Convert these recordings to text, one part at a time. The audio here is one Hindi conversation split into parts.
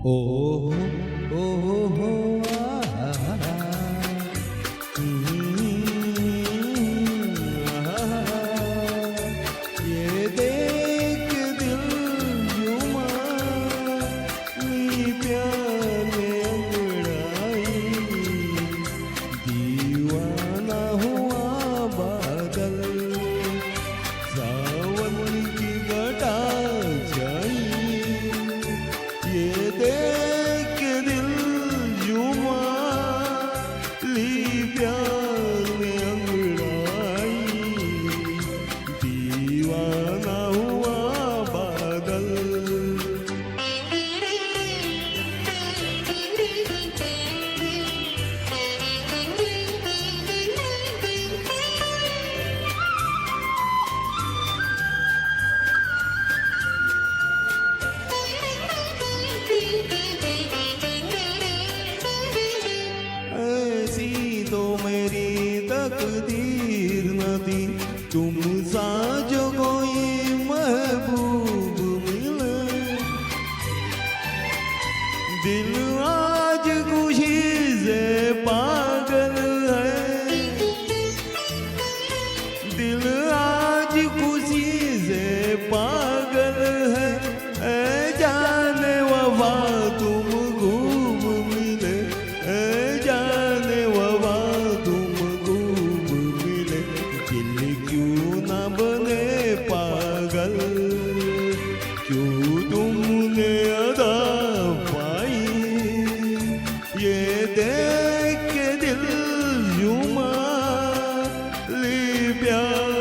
ओहो ओहो आहा, ये देख दिल जुमा नी प्यार में अंगड़ाई दीवाना हुआ बादल सावन की घटा जाई ये देख दिल जुमा ली प्यार में अंगड़ाई दीवाना हुआ बादल ऐसी तो मेरी तकदीर न थी तुम सा जो कोई महबूब मिले दिल आज खुशी से पागल है दिल आज खुशी से पागल है ऐ जाने वफा तुम खूब मिले ऐ जाने वफा तुम खूब मिले दिल क्यों ना बने पागल क्यों तुमने अदा पाई ये देख के दिल जुमा ली प्यार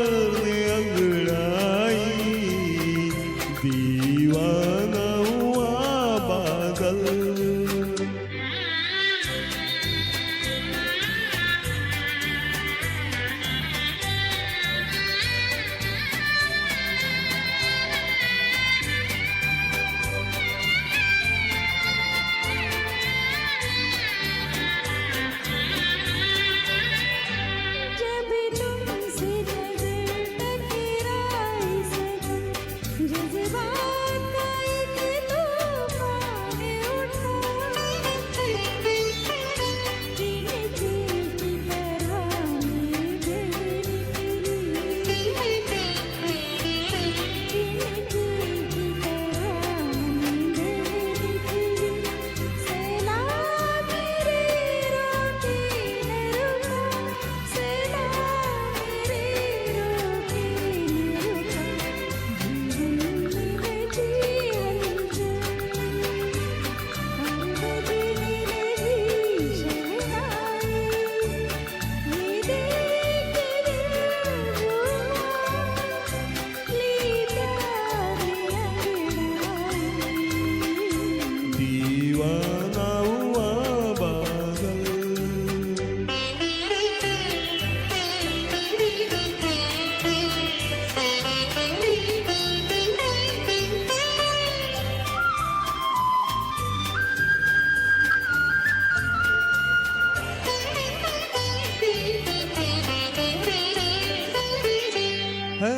ने अंगड़ाई दीवाना हुआ बादल जब तुमसे नजर टकराई सनम जज्बात का एक तूफान उठा जीने की तरह नींद निकली जीने की तरह नींद निकली सलाम मेरी रोटी न रुका सलाम मेरी रोटी न रुका जीवन में जी हलचल हर बजने लगी शहनाई ये देख दिल जुमा ली प्यार अंगड़ाई दीवाना हुआ बादल है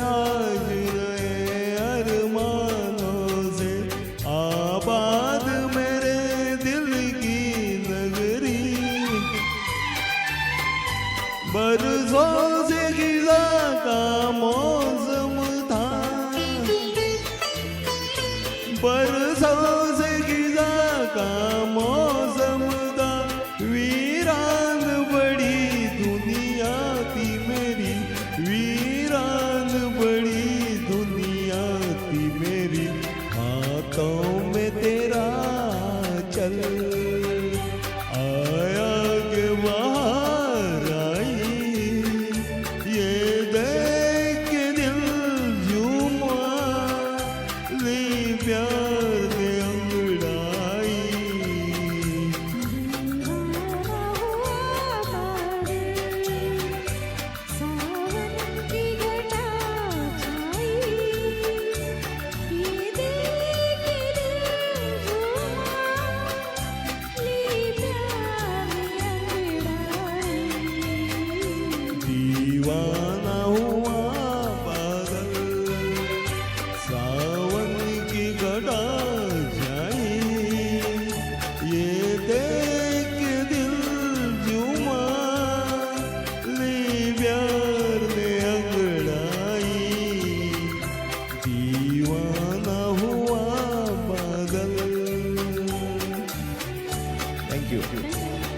आज नए अरमानों से आबाद मेरे दिल की नगरी बरसों से खिला का मौसम था बरसों